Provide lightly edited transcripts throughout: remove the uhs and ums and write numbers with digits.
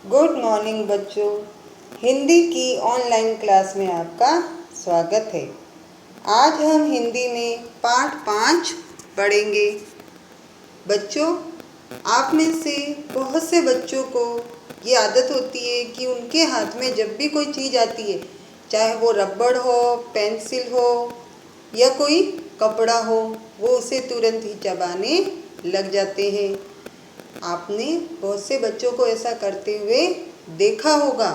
Good morning बच्चों। हिंदी की online class में आपका स्वागत है। आज हम हिंदी में पाठ 5 पढ़ेंगे। बच्चों, आप में से बहुत से बच्चों को ये आदत होती है कि उनके हाथ में जब भी कोई चीज़ आती है, चाहे वो रबड़ हो, पेंसिल हो या कोई कपड़ा हो, वो उसे तुरंत ही चबाने लग जाते हैं। आपने बहुत से बच्चों को ऐसा करते हुए देखा होगा।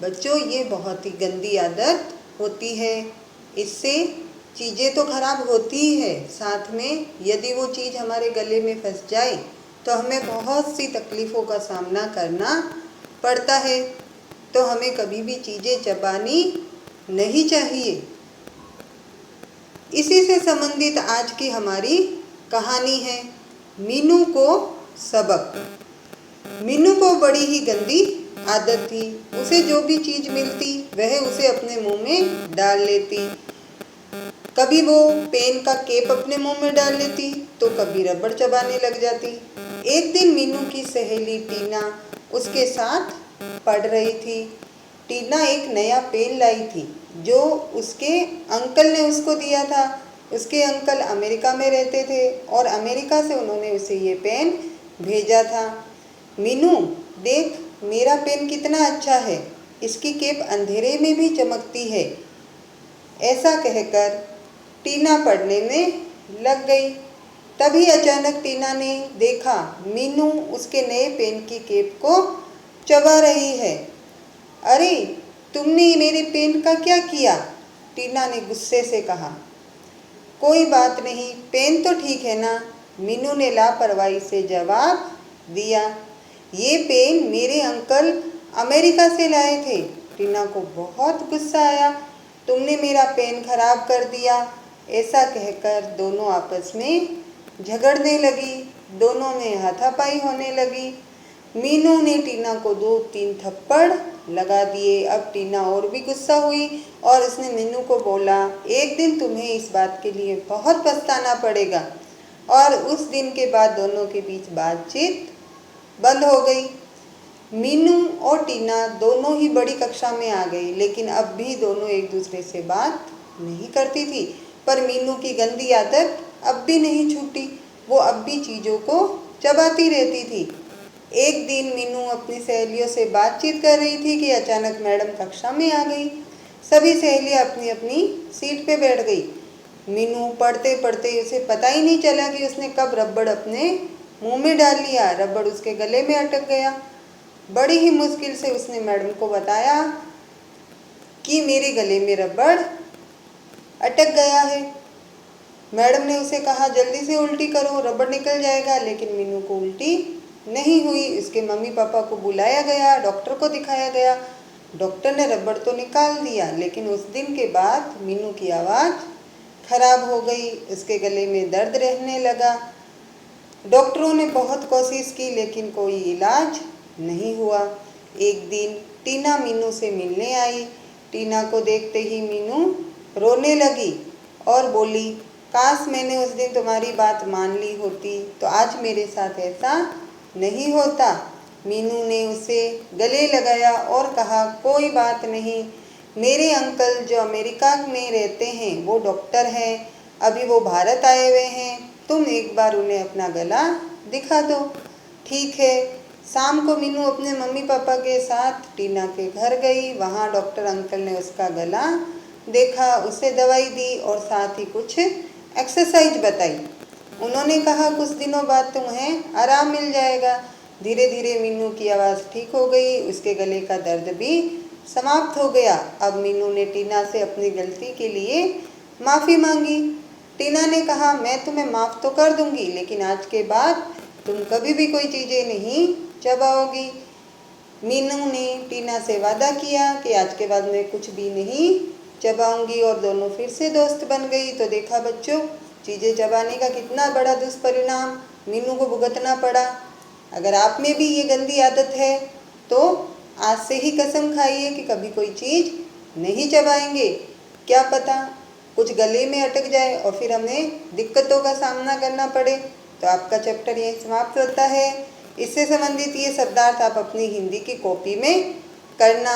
बच्चों, ये बहुत ही गंदी आदत होती है। इससे चीज़ें तो खराब होती ही है, साथ में यदि वो चीज़ हमारे गले में फंस जाए तो हमें बहुत सी तकलीफ़ों का सामना करना पड़ता है। तो हमें कभी भी चीज़ें चबानी नहीं चाहिए। इसी से संबंधित आज की हमारी कहानी है मीनू को सबक। मीनू को बड़ी ही गंदी आदत थी। उसे जो भी चीज़ मिलती वह उसे अपने मुंह में डाल लेती। कभी वो पेन का केप अपने मुंह में डाल लेती तो कभी रबड़ चबाने लग जाती। एक दिन मीनू की सहेली टीना उसके साथ पढ़ रही थी। टीना एक नया पेन लाई थी जो उसके अंकल ने उसको दिया था। उसके अंकल अमेरिका में रहते थे और अमेरिका से उन्होंने उसे ये पेन भेजा था। मीनू, देख, मेरा पेन कितना अच्छा है, इसकी केप अंधेरे में भी चमकती है। ऐसा कहकर टीना पढ़ने में लग गई। तभी अचानक टीना ने देखा मीनू उसके नए पेन की केप को चबा रही है। अरे, तुमने मेरे पेन का क्या किया? टीना ने गुस्से से कहा। कोई बात नहीं, पेन तो ठीक है ना, मीनू ने लापरवाही से जवाब दिया। ये पेन मेरे अंकल अमेरिका से लाए थे। टीना को बहुत गुस्सा आया। तुमने मेरा पेन खराब कर दिया। ऐसा कहकर दोनों आपस में झगड़ने लगी। दोनों में हाथापाई होने लगी। मीनू ने टीना को 2-3 थप्पड़ लगा दिए। अब टीना और भी गुस्सा हुई और उसने मीनू को बोला, एक दिन तुम्हें इस बात के लिए बहुत पछताना पड़ेगा। और उस दिन के बाद दोनों के बीच बातचीत बंद हो गई। मीनू और टीना दोनों ही बड़ी कक्षा में आ गई, लेकिन अब भी दोनों एक दूसरे से बात नहीं करती थी। पर मीनू की गंदी आदत अब भी नहीं छूटी। वो अब भी चीज़ों को चबाती रहती थी। एक दिन मीनू अपनी सहेलियों से बातचीत कर रही थी कि अचानक मैडम कक्षा में आ गई। सभी सहेलियां अपनी अपनी सीट पे बैठ गई। मीनू पढ़ते पढ़ते उसे पता ही नहीं चला कि उसने कब रबड़ अपने मुंह में डाल लिया। रबड़ उसके गले में अटक गया। बड़ी ही मुश्किल से उसने मैडम को बताया कि मेरे गले में रबड़ अटक गया है। मैडम ने उसे कहा, जल्दी से उल्टी करो, रबड़ निकल जाएगा। लेकिन मीनू को उल्टी नहीं हुई। उसके मम्मी पापा को बुलाया गया, डॉक्टर को दिखाया गया। डॉक्टर ने रबड़ तो निकाल दिया, लेकिन उस दिन के बाद मीनू की आवाज़ खराब हो गई। उसके गले में दर्द रहने लगा। डॉक्टरों ने बहुत कोशिश की, लेकिन कोई इलाज नहीं हुआ। एक दिन टीना मीनू से मिलने आई। टीना को देखते ही मीनू रोने लगी और बोली, काश मैंने उस दिन तुम्हारी बात मान ली होती तो आज मेरे साथ ऐसा नहीं होता। मीनू ने उसे गले लगाया और कहा, कोई बात नहीं, मेरे अंकल जो अमेरिका में रहते हैं वो डॉक्टर हैं। अभी वो भारत आए हुए हैं। तुम एक बार उन्हें अपना गला दिखा दो। ठीक है। शाम को मीनू अपने मम्मी पापा के साथ टीना के घर गई। वहाँ डॉक्टर अंकल ने उसका गला देखा, उसे दवाई दी और साथ ही कुछ एक्सरसाइज बताई। उन्होंने कहा, कुछ दिनों बाद तुम्हें आराम मिल जाएगा। धीरे धीरे मीनू की आवाज़ ठीक हो गई। उसके गले का दर्द भी समाप्त हो गया। अब मीनू ने टीना से अपनी गलती के लिए माफ़ी मांगी। टीना ने कहा, मैं तुम्हें माफ़ तो कर दूंगी, लेकिन आज के बाद तुम कभी भी कोई चीज़ें नहीं चबाओगी। मीनू ने टीना से वादा किया कि आज के बाद मैं कुछ भी नहीं चबाऊंगी और दोनों फिर से दोस्त बन गई। तो देखा बच्चों, चीज़ें चबाने का कितना बड़ा दुष्परिणाम मीनू को भुगतना पड़ा। अगर आप में भी ये गंदी आदत है तो आज से ही कसम खाइए कि कभी कोई चीज़ नहीं चबाएंगे। क्या पता कुछ गले में अटक जाए और फिर हमें दिक्कतों का सामना करना पड़े। तो आपका चैप्टर यहीं समाप्त होता है। इससे संबंधित ये शब्दार्थ आप अपनी हिंदी की कॉपी में करना।